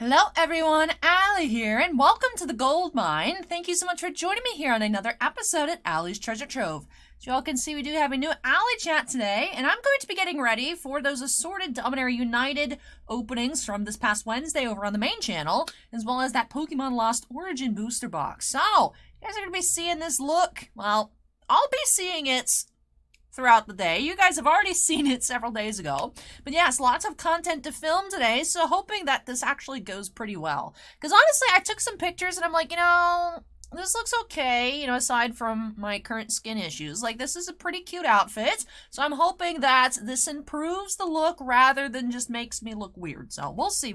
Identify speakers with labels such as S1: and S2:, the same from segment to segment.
S1: Hello everyone, Allie here, and welcome to the Gold Mine. Thank you so much for joining me here on another episode at Allie's Treasure Trove. As you all can see, we do have a new Alley chat today, and I'm going to be getting ready for those assorted Dominaria United openings from this past Wednesday over on the main channel, as well as that Pokemon Lost Origin booster box. So, you guys are going to be seeing this look. Well, I'll be seeing it throughout the day. You guys have already seen it several days ago. But yes, lots of content to film today, so hoping that this actually goes pretty well. Because honestly, I took some pictures and I'm like, this looks okay, aside from my current skin issues. Like, this is a pretty cute outfit, so I'm hoping that this improves the look rather than just makes me look weird. So, we'll see.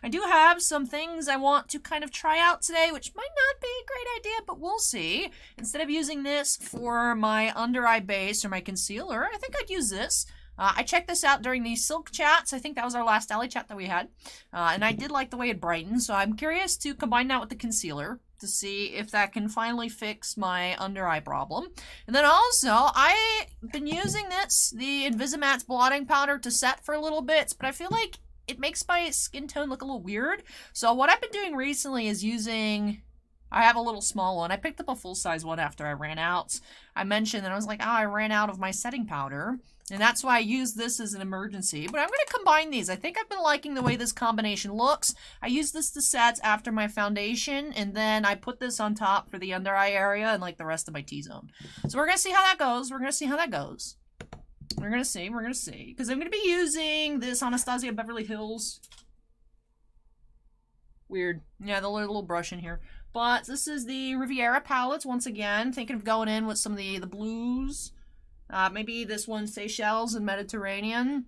S1: I do have some things I want to kind of try out today, which might not be a great idea, but we'll see. Instead of using this for my under-eye base or my concealer, I think I'd use this. I checked this out during the Silk chats. I think that was our last Alley chat that we had. And I did like the way it brightened, so I'm curious to combine that with the concealer to see if that can finally fix my under-eye problem. And then also, I've been using the Invisimat's blotting powder to set for a little bit, but I feel like it makes my skin tone look a little weird. So what I've been doing recently is I have a little small one. I picked up a full-size one after I ran out. I mentioned that I was like, I ran out of my setting powder. And that's why I used this as an emergency. But I'm going to combine these. I think I've been liking the way this combination looks. I use this to set after my foundation. And then I put this on top for the under eye area and like the rest of my T-zone. So we're going to see how that goes. We're going to see. Because I'm going to be using this Anastasia Beverly Hills. Weird. Yeah, the little brush in here. But this is the Riviera palettes once again. Thinking of going in with some of the blues. Maybe this one, Seychelles and Mediterranean.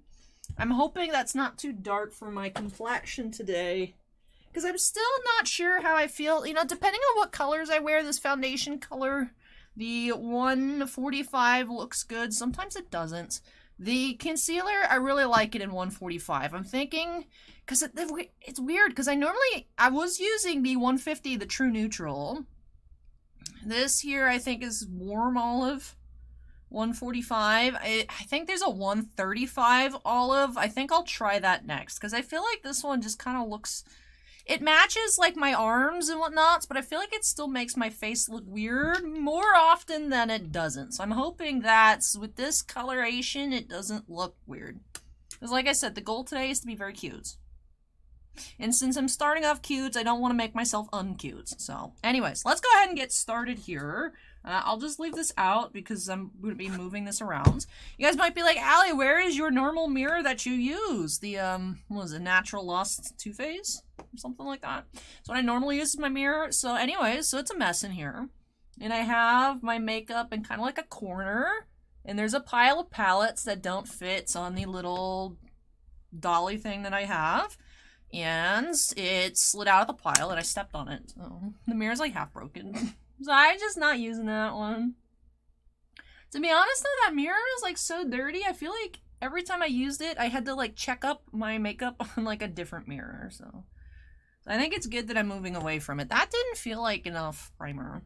S1: I'm hoping that's not too dark for my complexion today. Because I'm still not sure how I feel. Depending on what colors I wear, this foundation color, the 145 looks good. Sometimes it doesn't. The concealer, I really like it in 145. I'm thinking, because it's weird, because I was using the 150, the True Neutral. This here, I think, is Warm Olive. 145. I think there's a 135 olive. I think I'll try that next because I feel like this one just kind of looks, it matches like my arms and whatnot, but I feel like it still makes my face look weird more often than it doesn't. So I'm hoping that with this coloration it doesn't look weird. Because like I said, the goal today is to be very cute. And since I'm starting off cute, I don't want to make myself uncute. So anyways, let's go ahead and get started here. I'll just leave this out because I'm going to be moving this around. You guys might be like, Allie, where is your normal mirror that you use? The, what was it, Natural Lost Too Faced? Or something like that. So what I normally use is my mirror. So anyways, so it's a mess in here. And I have my makeup in kind of like a corner. And there's a pile of palettes that don't fit on the little dolly thing that I have. And it slid out of the pile and I stepped on it. So the mirror's like half broken. So I'm just not using that one. To be honest though, that mirror is like so dirty. I feel like every time I used it, I had to like check up my makeup on like a different mirror. So I think it's good that I'm moving away from it. That didn't feel like enough primer.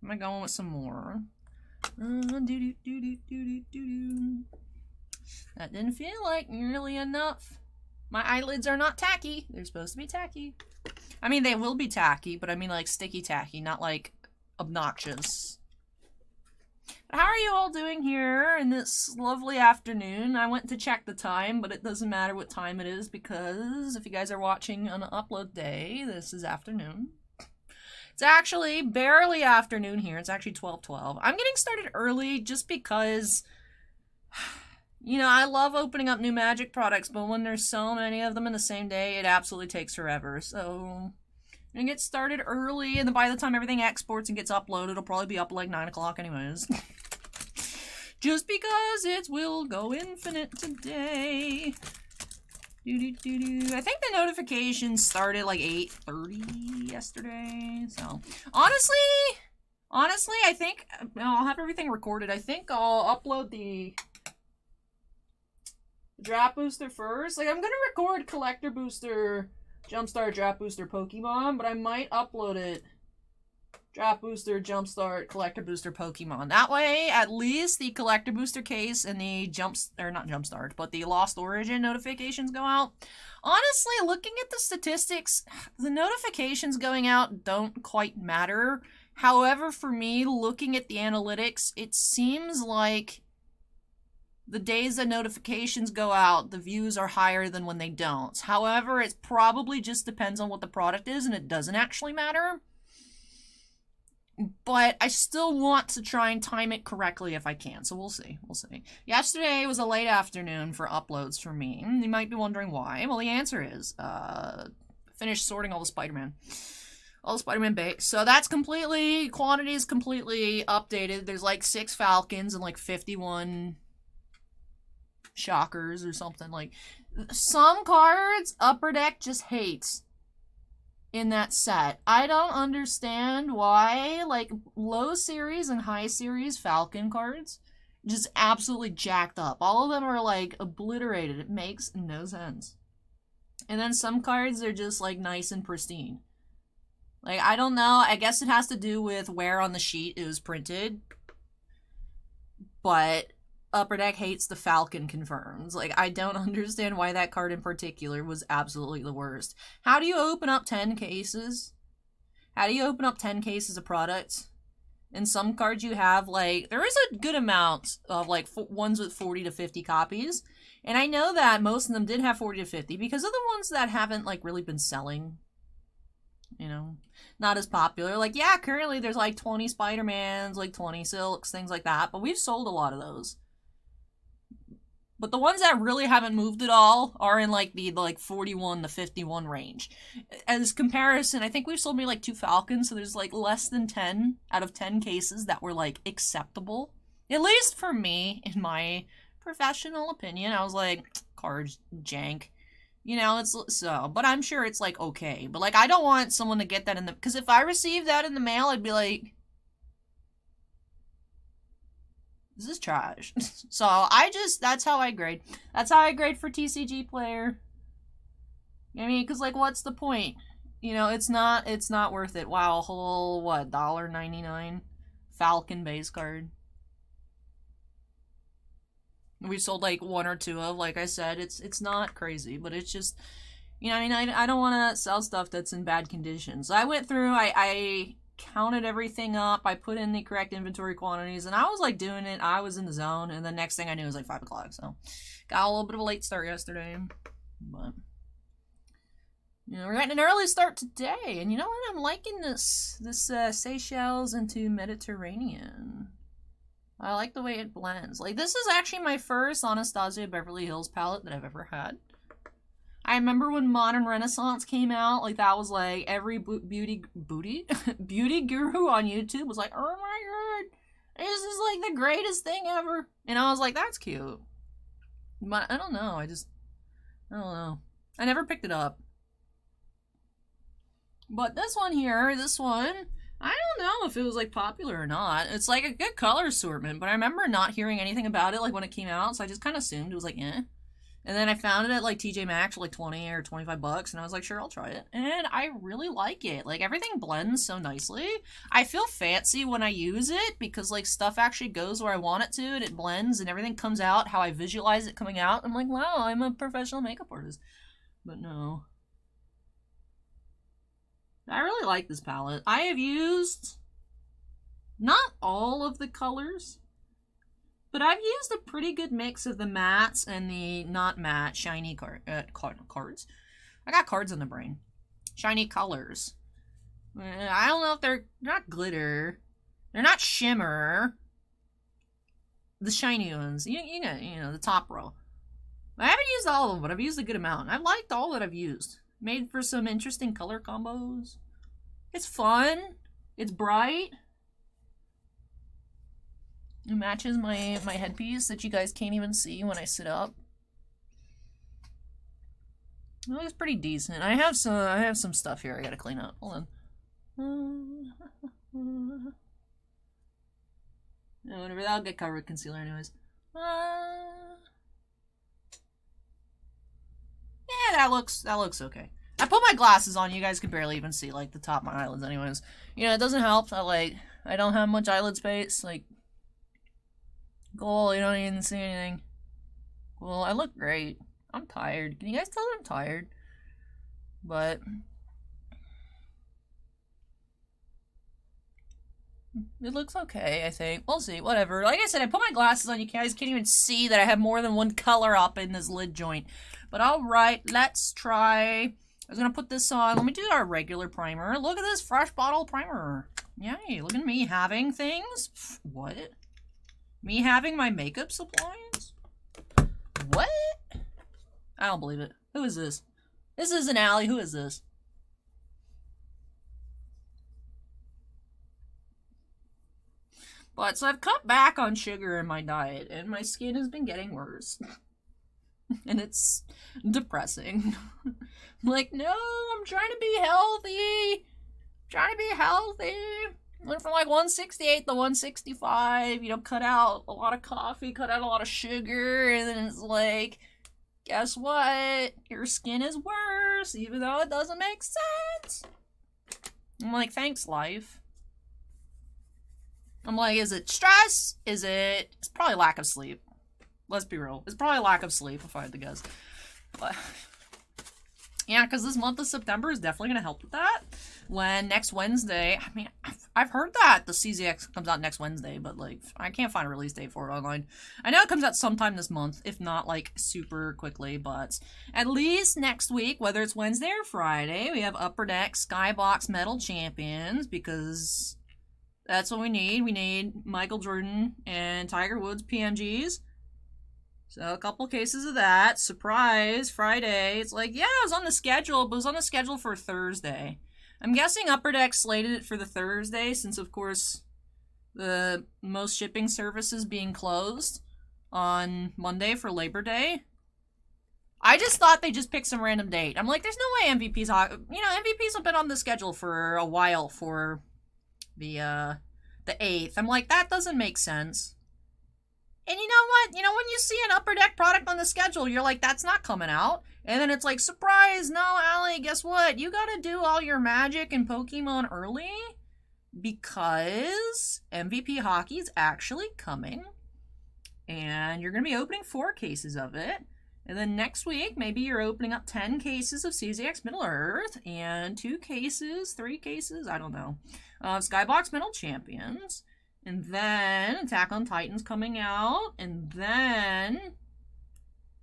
S1: Am I going with some more? That didn't feel like nearly enough. My eyelids are not tacky. They're supposed to be tacky. I mean, they will be tacky, but I mean like sticky tacky, not like obnoxious. But how are you all doing here in this lovely afternoon? I went to check the time, but it doesn't matter what time it is because if you guys are watching on an upload day, this is afternoon. It's actually barely afternoon here. It's actually 12:12. I'm getting started early just because, I love opening up new Magic products, but when there's so many of them in the same day, it absolutely takes forever. So I'm gonna get started early, and then by the time everything exports and gets uploaded, it'll probably be up like 9 o'clock anyways. Just because it will go infinite today. I think the notifications started like 8:30 yesterday. So honestly, I think I'll have everything recorded. I think I'll upload the Draft Booster first. Like, I'm gonna record Collector Booster, Jumpstart Draft Booster Pokemon, but I might upload it Draft Booster, Jumpstart, Collector Booster Pokemon. That way, at least the Collector Booster case and the not Jumpstart, but the Lost Origin notifications go out. Honestly, looking at the statistics, the notifications going out don't quite matter. However, for me, looking at the analytics, it seems like the days that notifications go out, the views are higher than when they don't. However, it probably just depends on what the product is, and it doesn't actually matter. But I still want to try and time it correctly if I can, so we'll see. We'll see. Yesterday was a late afternoon for uploads for me. You might be wondering why. Well, the answer is, finished sorting all the Spider-Man. All the Spider-Man base. So that's completely, quantity is completely updated. There's like 6 Falcons and like 51 Shockers or something. Like, some cards, Upper Deck just hates in that set. I don't understand why, like, low series and high series Falcon cards just absolutely jacked up. All of them are, like, obliterated. It makes no sense. And then some cards are just, like, nice and pristine. Like, I don't know. I guess it has to do with where on the sheet it was printed. But Upper Deck hates the Falcon confirms. Like, I don't understand why that card in particular was absolutely the worst. How do you open up 10 cases? How do you open up 10 cases of products? In some cards you have, like, there is a good amount of, like, ones with 40 to 50 copies. And I know that most of them did have 40 to 50 because of the ones that haven't, like, really been selling. You know, not as popular. Like, yeah, currently there's, like, 20 Spider-Mans, like, 20 Silks, things like that. But we've sold a lot of those. But the ones that really haven't moved at all are in, like, the 41 to 51 range. As comparison, I think we've sold maybe, like, 2 Falcons, so there's, like, less than 10 out of 10 cases that were, like, acceptable. At least for me, in my professional opinion. I was like, cards, jank. You know, it's so, but I'm sure it's, like, okay. But, like, I don't want someone to get that in the, because if I received that in the mail, I'd be like, this is trash. So, that's how I grade. That's how I grade for TCG player. I mean, because, like, what's the point? You know, it's not worth it. Wow, a whole, what, $1.99 Falcon base card. We've sold, like, 1 or 2 of, like I said. It's not crazy, but it's just, you know, I mean, I don't want to sell stuff that's in bad condition. So I went through, I counted everything up, I put in the correct inventory quantities, and I was, like, doing it. I was in the zone, and the next thing I knew it was, like, 5 o'clock, so got a little bit of a late start yesterday, but, you know, we're getting an early start today, and you know what, I'm liking this Seychelles into Mediterranean. I like the way it blends. Like, this is actually my first Anastasia Beverly Hills palette that I've ever had. I remember when Modern Renaissance came out, like, that was, like, every beauty guru on YouTube was like, oh my god, this is, like, the greatest thing ever. And I was like, that's cute. But I don't know, I don't know. I never picked it up. But this one here, I don't know if it was, like, popular or not. It's, like, a good color assortment, but I remember not hearing anything about it, like, when it came out, so I just kind of assumed it was, like, eh. And then I found it at, like, TJ Maxx for, like, 20 or 25 bucks, and I was like, sure, I'll try it. And I really like it. Like, everything blends so nicely. I feel fancy when I use it, because, like, stuff actually goes where I want it to, and it blends, and everything comes out how I visualize it coming out. I'm like, wow, I'm a professional makeup artist. But no. I really like this palette. I have used not all of the colors, but I've used a pretty good mix of the mattes and the not matte shiny cards. I got cards in the brain. Shiny colors. I don't know if they're not glitter. They're not shimmer. The shiny ones. You know, the top row. I haven't used all of them, but I've used a good amount. I've liked all that I've used. Made for some interesting color combos. It's fun. It's bright. It matches my headpiece that you guys can't even see when I sit up. It looks pretty decent. I have some stuff here I gotta clean up. Hold on. No, whatever. That'll get covered with concealer anyways. Yeah, that looks okay. I put my glasses on, you guys can barely even see, like, the top of my eyelids anyways. You know, it doesn't help that, like, I don't have much eyelid space, like, cool, you don't even see anything. Well, I look great. I'm tired. Can you guys tell that I'm tired? But it looks okay, I think. We'll see. Whatever. Like I said, I put my glasses on. You guys can't even see that I have more than one color up in this lid joint. But alright, let's try. I was going to put this on. Let me do our regular primer. Look at this fresh bottle primer. Yay, look at me having things. What? Me having my makeup supplies? What? I don't believe it. Who is this? This isn't Allie. Who is this? But, so I've cut back on sugar in my diet, and my skin has been getting worse. And it's depressing. I'm like, no, I'm trying to be healthy. Went from like 168 to 165, you know, cut out a lot of coffee, cut out a lot of sugar, and then it's like, guess what? Your skin is worse, even though it doesn't make sense. I'm like, thanks, life. I'm like, is it stress? It's probably lack of sleep. Let's be real. It's probably lack of sleep, if I had to guess. But yeah, because this month of September is definitely going to help with that. When next Wednesday, I mean, I've heard that the CZX comes out next Wednesday, but, like, I can't find a release date for it online. I know it comes out sometime this month, if not, like, super quickly, but at least next week, whether it's Wednesday or Friday, we have Upper Deck Skybox Metal Champions, because that's what we need. We need Michael Jordan and Tiger Woods PMGs. So a couple cases of that. Surprise, Friday. It's like, yeah, it was on the schedule, but it was on the schedule for Thursday. I'm guessing Upper Deck slated it for the Thursday, since, of course, the most shipping services being closed on Monday for Labor Day. I just thought they just picked some random date. I'm like, there's no way MVP's... You know, MVPs have been on the schedule for a while for the 8th. I'm like, that doesn't make sense. And you know what? You know, when you see an Upper Deck product on the schedule, you're like, that's not coming out. And then it's like, surprise, no, Allie, guess what? You gotta do all your Magic and Pokemon early because MVP Hockey is actually coming. And you're gonna be opening 4 cases of it. And then next week, maybe you're opening up 10 cases of CZX Middle-earth and 2 cases, 3 cases, I don't know, of Skybox Metal Champions. And then Attack on Titan's coming out. And then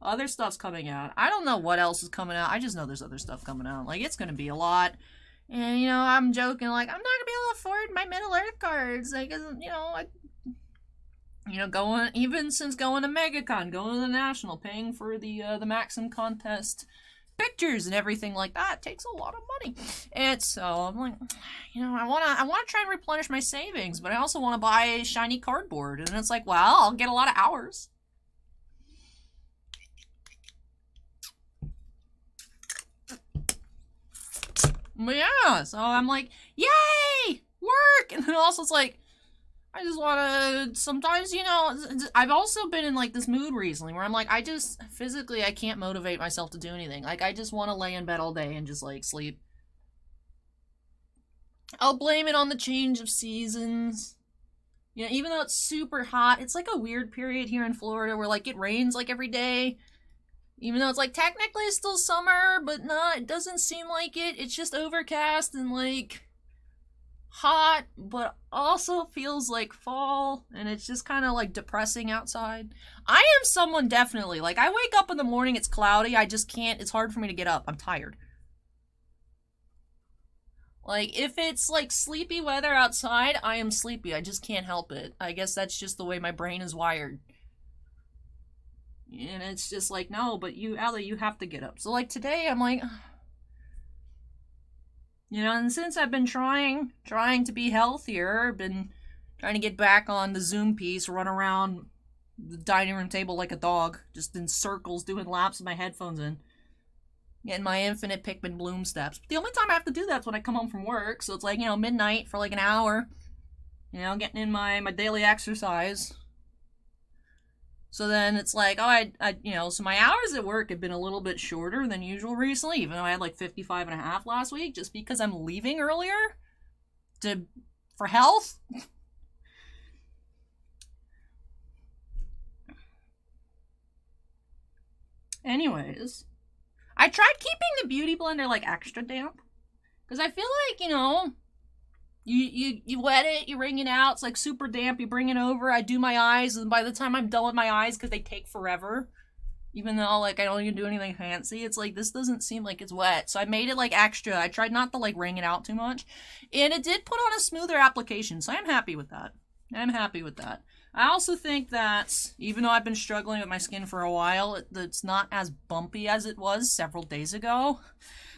S1: other stuff's coming out. I don't know what else is coming out. I just know there's other stuff coming out. Like, it's going to be a lot. And, you know, I'm joking, like, I'm not going to be able to afford my Middle-earth cards. Like, you know, going, even since going to MegaCon, going to the National, paying for the Maxim contest pictures and everything like that takes a lot of money. And so I'm like, you know, I wanna try and replenish my savings, but I also want to buy shiny cardboard. And it's like, well, I'll get a lot of hours. But yeah, so I'm like, yay, work. And then also it's like, I just want to, sometimes, you know, I've also been in, like, this mood recently where I'm like, I just, physically, I can't motivate myself to do anything. Like, I just want to lay in bed all day and just, like, sleep. I'll blame it on the change of seasons. You know, even though it's super hot, it's, like, a weird period here in Florida where, like, it rains, like, every day. Even though it's, like, technically it's still summer, but no, it doesn't seem like it. It's just overcast and, like, hot, but also feels like fall, and it's just kind of like depressing outside. I am someone definitely, like, I wake up in the morning, it's cloudy, I just can't, it's hard for me to get up, I'm tired. Like, if it's like sleepy weather outside, I am sleepy, I just can't help it. I guess that's just the way my brain is wired. And it's just like, no, but you, Allie, you have to get up. So like today, I'm like, you know, and since I've been trying to be healthier, been trying to get back on the Zoom piece, run around the dining room table like a dog, just in circles, doing laps with my headphones in, getting my infinite Pikmin Bloom steps. But the only time I have to do that's when I come home from work, so it's like, you know, midnight for like an hour, you know, getting in my daily exercise. So then it's like, oh, you know, so my hours at work have been a little bit shorter than usual recently, even though I had like 55 and a half last week, just because I'm leaving earlier for health. Anyways, I tried keeping the beauty blender like extra damp, because I feel like, you know, you wet it, you wring it out, it's like super damp, you bring it over, I do my eyes, and by the time I'm done with my eyes, because they take forever, even though like I don't even do anything fancy, it's like this doesn't seem like it's wet. So I made it like extra. I tried not to like wring it out too much, and it did put on a smoother application, so I'm happy with that. I'm happy with that. I also think that even though I've been struggling with my skin for a while, it's not as bumpy as it was several days ago.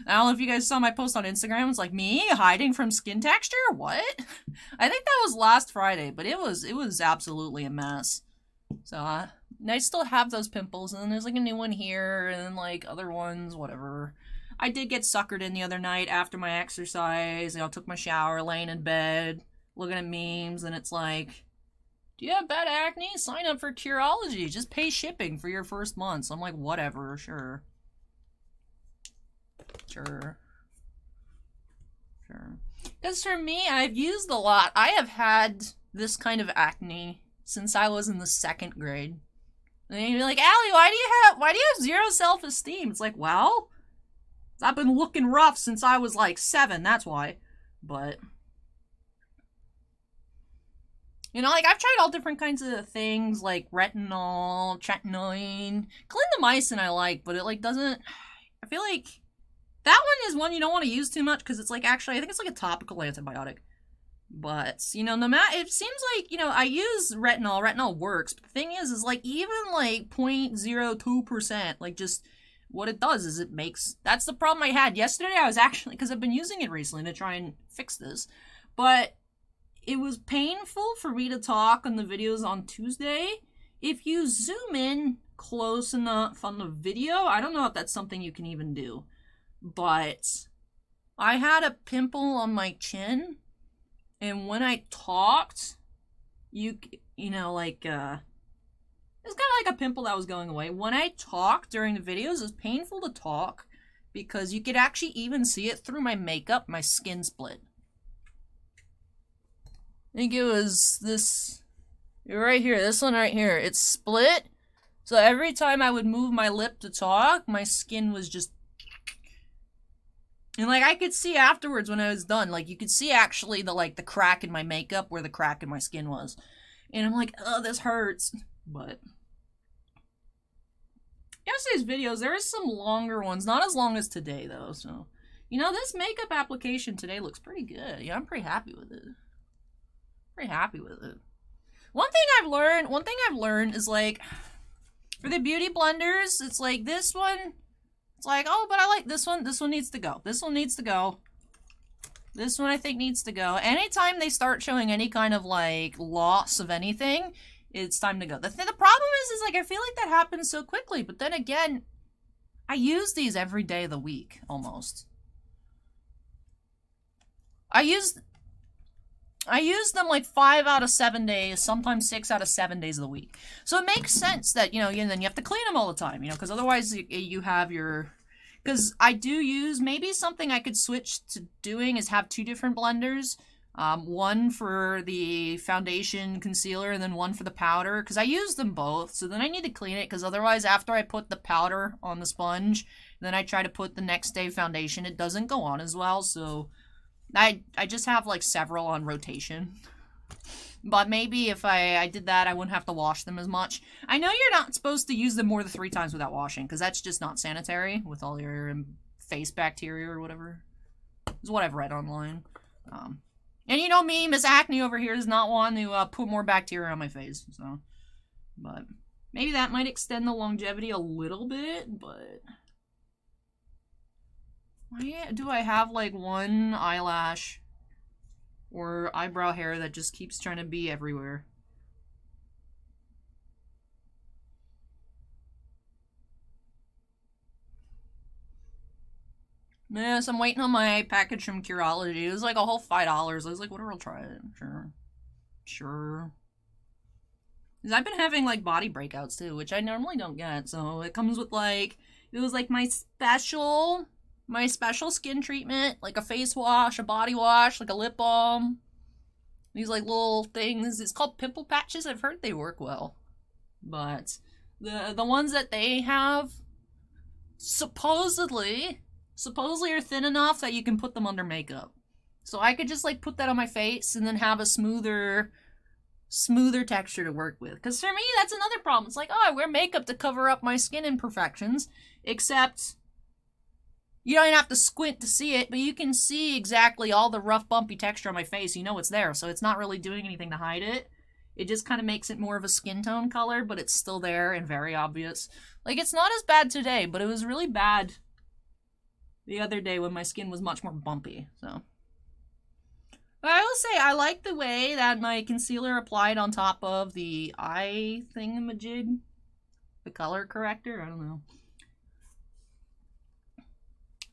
S1: I don't know if you guys saw my post on Instagram. It's like, me hiding from skin texture? What? I think that was last Friday, but it was absolutely a mess. So, I still have those pimples, and then there's like a new one here, and then like other ones, whatever. I did get suckered in the other night after my exercise. You know, took my shower, laying in bed, looking at memes, and it's like, do you have bad acne? Sign up for Curology. Just pay shipping for your first month. So I'm like, whatever, sure. Sure. Because for me, I've used a lot. I have had this kind of acne since I was in the 2nd grade. And you're like, Allie, why do you have zero self-esteem? It's like, well, I've been looking rough since I was like 7, that's why. But, you know, like, I've tried all different kinds of things, like retinol, tretinoin, clindamycin I like, but it, like, doesn't, I feel like that one is one you don't want to use too much, because it's, like, actually, I think it's, like, a topical antibiotic. But, you know, no matter, it seems like, you know, I use retinol works, but the thing is like, even, like, 0.02%, like, just, what it does is it makes, that's the problem I had. Yesterday, I was actually, because I've been using it recently to try and fix this, but it was painful for me to talk on the videos on Tuesday. If you zoom in close enough on the video, I don't know if that's something you can even do, but I had a pimple on my chin. And when I talked, you know, like, it's kind of like a pimple that was going away. When I talked during the videos, it was painful to talk because you could actually even see it through my makeup, my skin split. I think it was this, right here, this one right here. It's split, so every time I would move my lip to talk, my skin was just, and, like, I could see afterwards when I was done, like, you could see actually the, like, the crack in my makeup where the crack in my skin was. And I'm like, oh, this hurts. But yesterday's videos, there is some longer ones. Not as long as today, though, so. You know, this makeup application today looks pretty good. Yeah, I'm pretty happy with it. Pretty happy with it. One thing I've learned is, like, for the beauty blenders, it's like this one, it's like, oh, but I like this one. This one needs to go. This one needs to go. This one I think needs to go. Anytime they start showing any kind of, like, loss of anything, it's time to go. The problem is like, I feel like that happens so quickly, but then again, I use these every day of the week, almost. I use them like 5 out of 7 days, sometimes 6 out of 7 days of the week. So it makes sense that, you know, and then you have to clean them all the time, you know, because otherwise you have your, because I do use, maybe something I could switch to doing is have 2 different blenders. One for the foundation concealer and then one for the powder, because I use them both. So then I need to clean it, because otherwise after I put the powder on the sponge, then I try to put the next day foundation, it doesn't go on as well. So I just have like several on rotation. But maybe if I did that, I wouldn't have to wash them as much. I know you're not supposed to use them more than 3 times without washing, because that's just not sanitary with all your face bacteria or whatever. Is what I've read online. And you know me, Miss Acne over here does not want to put more bacteria on my face. So, but maybe that might extend the longevity a little bit, but why do I have like one eyelash or eyebrow hair that just keeps trying to be everywhere? Yes, I'm waiting on my package from Curology. It was like a whole $5. I was like, whatever, I'll try it. Sure. Because I've been having, like, body breakouts, too, which I normally don't get. So it comes with, like, it was, like, my special skin treatment. Like, a face wash, a body wash, like, a lip balm. These, like, little things. It's called pimple patches. I've heard they work well. But the ones that they have supposedly are thin enough that you can put them under makeup. So I could just, like, put that on my face and then have a smoother texture to work with. Because for me, that's another problem. It's like, oh, I wear makeup to cover up my skin imperfections, except you don't even have to squint to see it, but you can see exactly all the rough, bumpy texture on my face. You know it's there, so it's not really doing anything to hide it. It just kind of makes it more of a skin tone color, but it's still there and very obvious. Like, it's not as bad today, but it was really bad the other day when my skin was much more bumpy, so. But I will say, I like the way that my concealer applied on top of the eye thingamajig. The color corrector, I don't know.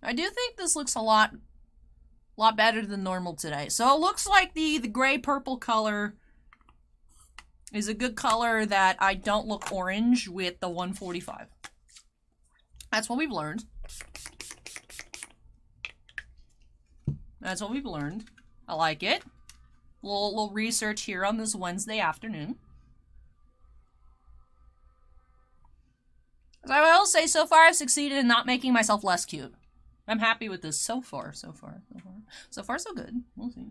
S1: I do think this looks a lot better than normal today. So it looks like the gray-purple color is a good color that I don't look orange with the 145. That's what we've learned. That's what we've learned. I like it. Little research here on this Wednesday afternoon. As I will say, so far I've succeeded in not making myself less cute. I'm happy with this so far, so good. We'll see.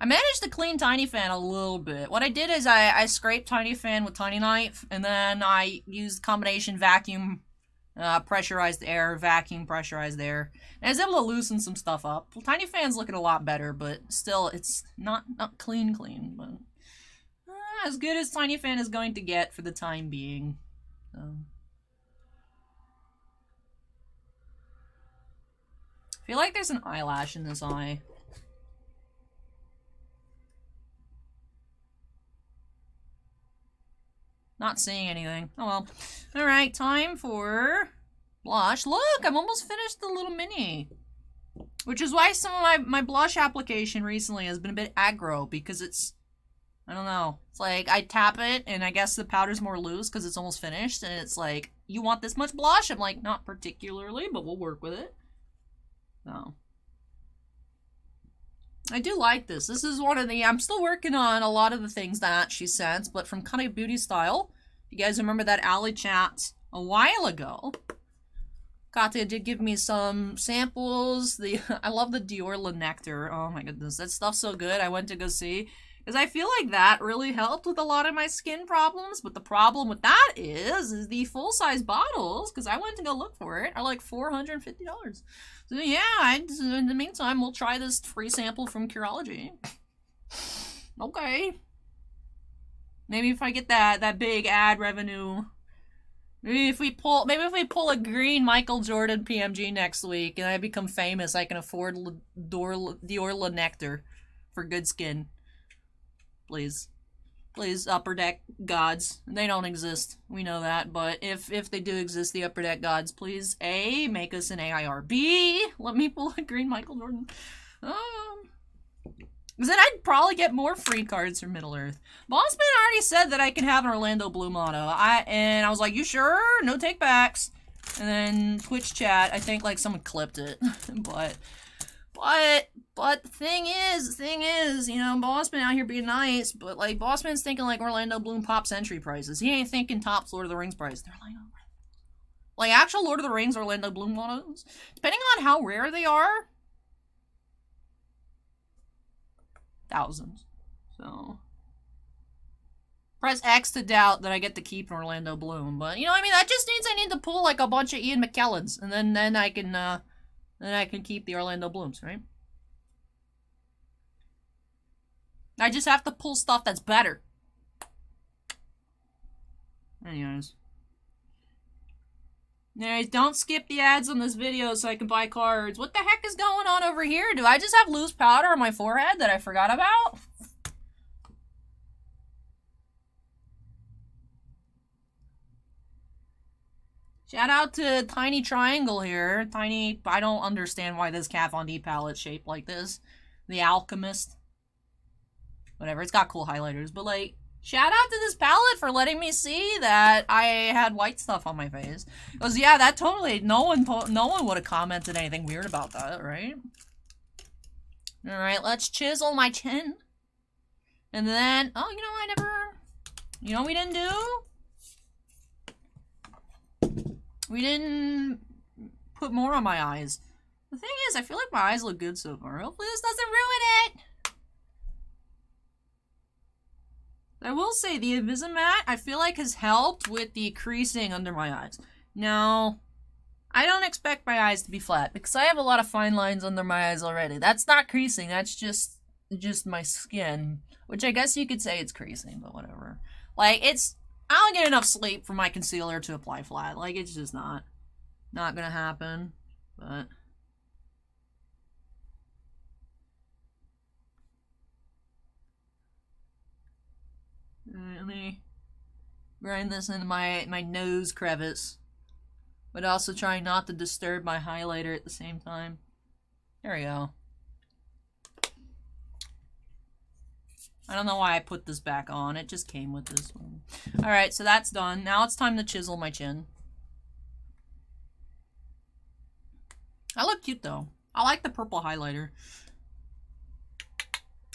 S1: I managed to clean Tiny Fan a little bit. What I did is I scraped Tiny Fan with Tiny Knife, and then I used combination vacuum, pressurized air, vacuum, pressurized air. And I was able to loosen some stuff up. Well, Tiny Fan's looking a lot better, but still, it's not clean, but as good as Tiny Fan is going to get for the time being. So. I feel like there's an eyelash in this eye. Not seeing anything. Oh well. Alright, time for blush. Look, I'm almost finished the little mini. Which is why some of my blush application recently has been a bit aggro, because it's, I don't know. It's like, I tap it, and I guess the powder's more loose because it's almost finished, and it's like, you want this much blush? I'm like, not particularly, but we'll work with it. So. I do like this. This is one of the, I'm still working on a lot of the things that she sent, but from Kind of Beauty Style. You guys remember that ALLYCHAT a while ago? Katya did give me some samples. I love the Dior Le Nectar. Oh my goodness, that stuff's so good. I went to go see. Because I feel like that really helped with a lot of my skin problems. But the problem with that is the full-size bottles, because I went to go look for it, are like $450. So yeah, in the meantime, we'll try this free sample from Curology. Okay. Maybe if I get that big ad revenue. Maybe if we pull a green Michael Jordan PMG next week and I become famous, I can afford Dior Le Nectar for good skin. Please. Please, Upper Deck gods. They don't exist. We know that. But if they do exist, the Upper Deck gods, please, A, make us an AIR. B, let me pull a green Michael Jordan. Because then I'd probably get more free cards from Middle-earth. Bossman already said that I can have an Orlando Bloom auto. And I was like, you sure? No takebacks. And then Twitch chat, I think like someone clipped it. But the thing is, you know, Bossman out here being nice, but like Bossman's thinking like Orlando Bloom Pops entry prices. He ain't thinking tops Lord of the Rings price. They're like actual Lord of the Rings Orlando Bloom autos, depending on how rare they are, thousands. So press X to doubt that I get to keep an Orlando Bloom, but you know what I mean. That just means I need to pull like a bunch of Ian McKellens, and then I can keep the Orlando Blooms, right? I just have to pull stuff that's better. Anyways, don't skip the ads on this video so I can buy cards. What the heck is going on over here? Do I just have loose powder on my forehead that I forgot about? Shout out to Tiny Triangle here. Tiny, I don't understand why this Kat Von D palette's shaped like this. The Alchemist. whatever. It's got cool highlighters, but like, shout out to this palette for letting me see that I had white stuff on my face. Because yeah, that totally, no one would have commented anything weird about that, right? All right, let's chisel my chin. And then, oh, you know what we didn't do? We didn't put more on my eyes. The thing is, I feel like my eyes look good so far. Hopefully this doesn't ruin it. I will say, the Invisimatte, I feel like has helped with the creasing under my eyes. Now, I don't expect my eyes to be flat, because I have a lot of fine lines under my eyes already. That's not creasing, that's just my skin. Which I guess you could say it's creasing, but whatever. Like, I don't get enough sleep for my concealer to apply flat. Like, it's just not gonna happen. But alright, let me grind this into my nose crevice. But also trying not to disturb my highlighter at the same time. There we go. I don't know why I put this back on. It just came with this one. Alright, so that's done. Now it's time to chisel my chin. I look cute, though. I like the purple highlighter.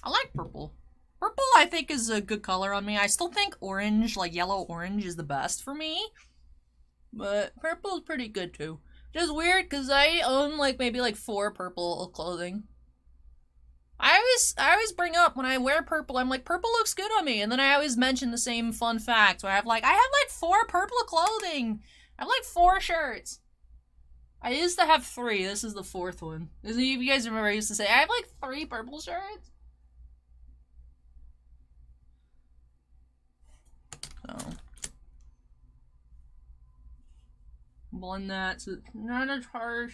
S1: I like purple. Purple, I think, is a good color on me. I still think orange, like yellow-orange, is the best for me. But purple is pretty good, too. Just weird, because I own, like, maybe, like, 4 purple clothing. I always bring up when I wear purple, I'm like, purple looks good on me. And then I always mention the same fun fact where I have like 4 purple clothing. I have like 4 shirts. I used to have 3. This is the 4th one. If you guys remember, I used to say, I have like 3 purple shirts. So. Blend that so it's not as harsh.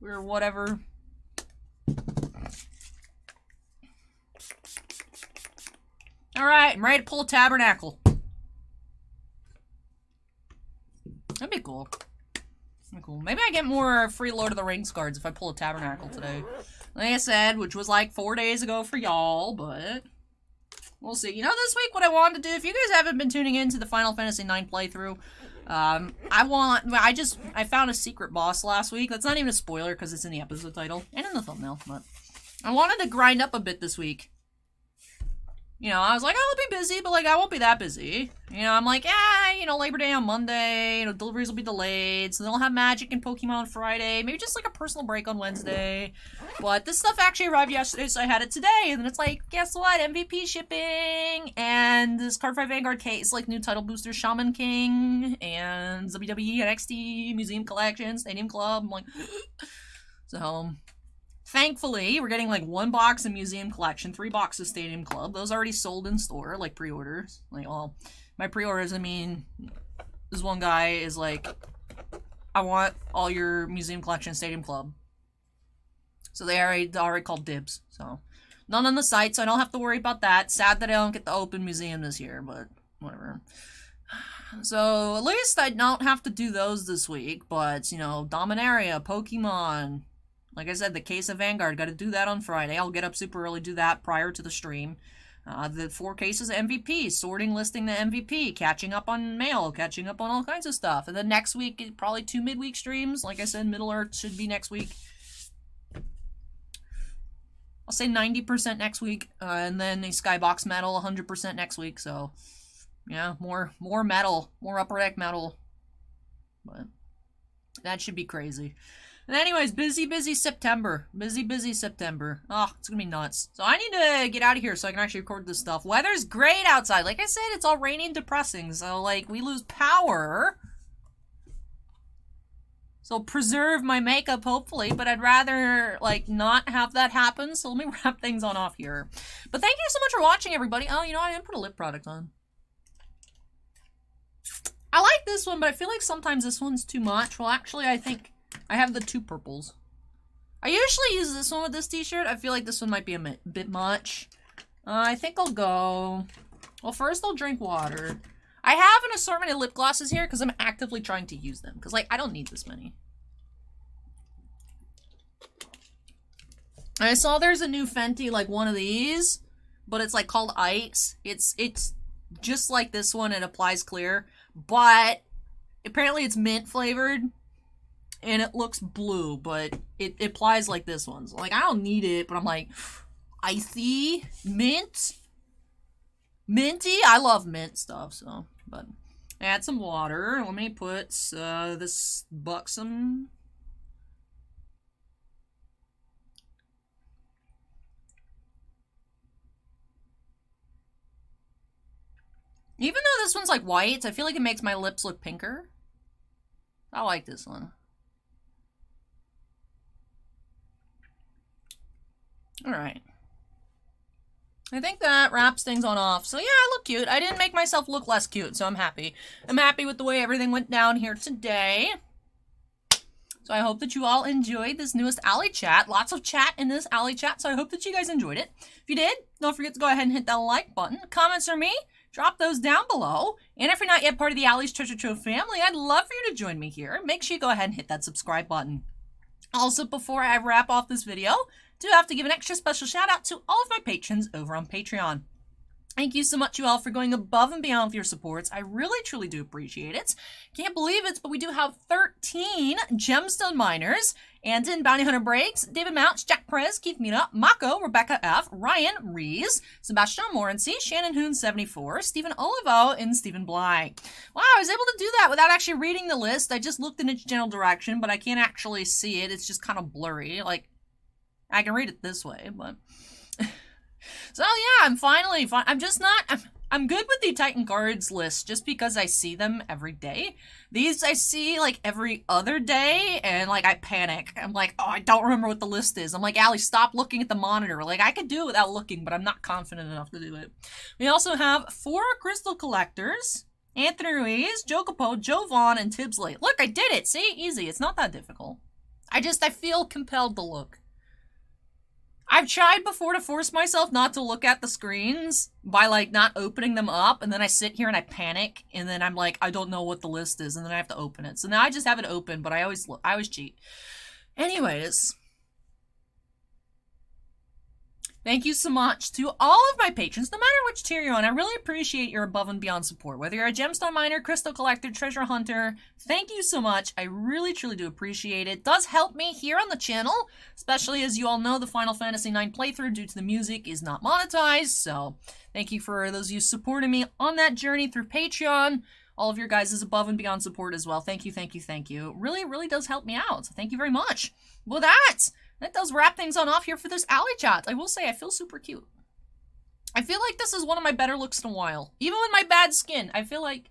S1: Or whatever. Alright, I'm ready to pull a tabernacle. That'd be cool. Cool. Maybe I get more free Lord of the Rings cards if I pull a tabernacle today. Like I said, which was like 4 days ago for y'all, but we'll see. You know, this week what I wanted to do, if you guys haven't been tuning in to the Final Fantasy IX playthrough, I found a secret boss last week. That's not even a spoiler because it's in the episode title and in the thumbnail, but I wanted to grind up a bit this week. You know, I was like, oh, I'll be busy, but, like, I won't be that busy. You know, I'm like, you know, Labor Day on Monday, you know, deliveries will be delayed, so they'll have Magic and Pokemon on Friday, maybe just, like, a personal break on Wednesday. But this stuff actually arrived yesterday, so I had it today, and then it's like, guess what, MVP shipping, and this Card 5 Vanguard case, like, new title booster, Shaman King, and WWE, NXT, Museum Collection, Stadium Club, I'm like, so... Thankfully, we're getting like 1 box in Museum Collection, 3 boxes Stadium Club. Those already sold in store, like pre-orders. Like, well, my pre-orders, I mean, this one guy is like, I want all your Museum Collection Stadium Club. So they already called dibs. So, none on the site, so I don't have to worry about that. Sad that I don't get to open museum this year, but whatever. So, at least I don't have to do those this week, but, you know, Dominaria, Pokemon... Like I said, the case of Vanguard, got to do that on Friday. I'll get up super early, do that prior to the stream. The 4 cases of MVP, sorting, listing the MVP, catching up on mail, catching up on all kinds of stuff. And then next week, probably 2 midweek streams. Like I said, Middle-earth should be next week. I'll say 90% next week, and then a Skybox Metal 100% next week. So, yeah, more metal, more upper deck metal. But that should be crazy. And anyways, busy September. Busy September. Oh, it's gonna be nuts. So I need to get out of here so I can actually record this stuff. Weather's great outside. Like I said, it's all rainy and depressing. So, like, we lose power. So preserve my makeup, hopefully. But I'd rather, like, not have that happen. So let me wrap things on off here. But thank you so much for watching, everybody. Oh, you know, I didn't put a lip product on. I like this one, but I feel like sometimes this one's too much. Well, actually, I think... I have the 2 purples. I usually use this one with this t-shirt. I feel like this one might be a bit much. I think I'll go... Well, first I'll drink water. I have an assortment of lip glosses here because I'm actively trying to use them. Because, like, I don't need this many. I saw there's a new Fenty, like, one of these. but it's like called ice. It's just like this one. It applies clear, but apparently it's mint flavored and it looks blue, but it applies like this one. So like I don't need it, but I'm like, icy mint, minty. I love mint stuff. So, but add some water. Let me put this buxom. Even though this one's like white, I feel like it makes my lips look pinker. I like this one. Alright. I think that wraps things on off. So yeah, I look cute. I didn't make myself look less cute, so I'm happy. I'm happy with the way everything went down here today. So I hope that you all enjoyed this newest Alley Chat. Lots of chat in this Alley Chat, so I hope that you guys enjoyed it. If you did, don't forget to go ahead and hit that like button. Comments are me. Drop those down below. And if you're not yet part of the Allie's Treasure Trove family, I'd love for you to join me here. Make sure you go ahead and hit that subscribe button. Also, before I wrap off this video, I do have to give an extra special shout out to all of my patrons over on Patreon. Thank you so much, you all, for going above and beyond with your supports. I really, truly do appreciate it. Can't believe it, but we do have 13 gemstone miners. Anton, Bounty Hunter Breaks, David Mounts, Jack Perez, Keith Mina, Mako, Rebecca F., Ryan Rees, Sebastian Morency, Shannon Hoon 74, Stephen Olivo, and Stephen Bly. Wow, I was able to do that without actually reading the list. I just looked in its general direction, but I can't actually see it. It's just kind of blurry. Like, I can read it this way, but... So yeah, I'm finally fine. I'm good with the Titan cards list just because I see them every day. These I see like every other day and like I panic. I'm like, oh, I don't remember what the list is. I'm like, Allie, stop looking at the monitor. Like I could do it without looking, but I'm not confident enough to do it. We also have 4 crystal collectors. Anthony Ruiz, Joe Capo, Joe Vaughn, and Tibbs Late. Look, I did it. See? Easy. It's not that difficult. I feel compelled to look. I've tried before to force myself not to look at the screens by, like, not opening them up, and then I sit here and I panic, and then I'm like, I don't know what the list is, and then I have to open it. So now I just have it open, but I always cheat. Anyways. Thank you so much to all of my patrons, no matter which tier you're on. I really appreciate your above and beyond support. Whether you're a gemstone miner, crystal collector, treasure hunter, thank you so much. I really, truly do appreciate it. It does help me here on the channel, especially as you all know, the Final Fantasy IX playthrough due to the music is not monetized. So thank you for those of you supporting me on that journey through Patreon. All of your guys' above and beyond support as well. Thank you, thank you, thank you. It really, really does help me out. So thank you very much. With that does wrap things on off here for this Alley Chat. I will say, I feel super cute. I feel like this is one of my better looks in a while. Even with my bad skin, I feel like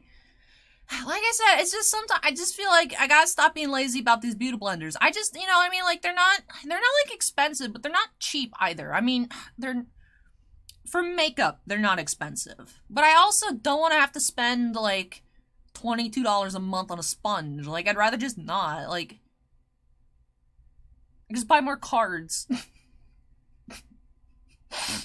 S1: I said, it's just sometimes, I just feel like I gotta stop being lazy about these beauty blenders. I just, you know, I mean, like, they're not like expensive, but they're not cheap either. I mean, for makeup, they're not expensive. But I also don't want to have to spend, like, $22 a month on a sponge. Like, I'd rather just not, like... Just buy more cards. Spending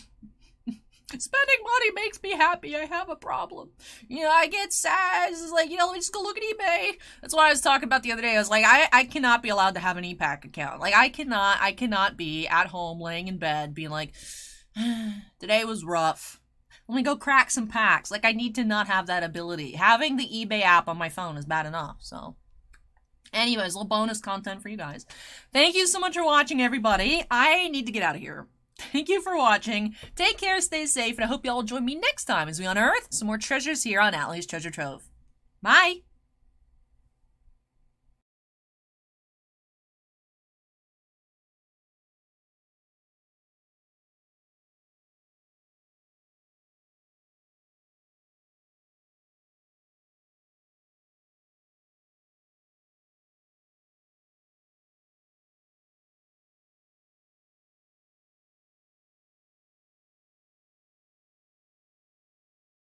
S1: money makes me happy. I have a problem. You know, I get sad. It's like, you know, let me just go look at eBay. That's what I was talking about the other day. I was like, I cannot be allowed to have an ePack account. Like, I cannot be at home laying in bed being like, today was rough. Let me go crack some packs. Like, I need to not have that ability. Having the eBay app on my phone is bad enough, so... Anyways, a little bonus content for you guys. Thank you so much for watching, everybody. I need to get out of here. Thank you for watching. Take care, stay safe, and I hope you all join me next time as we unearth some more treasures here on Allie's Treasure Trove. Bye!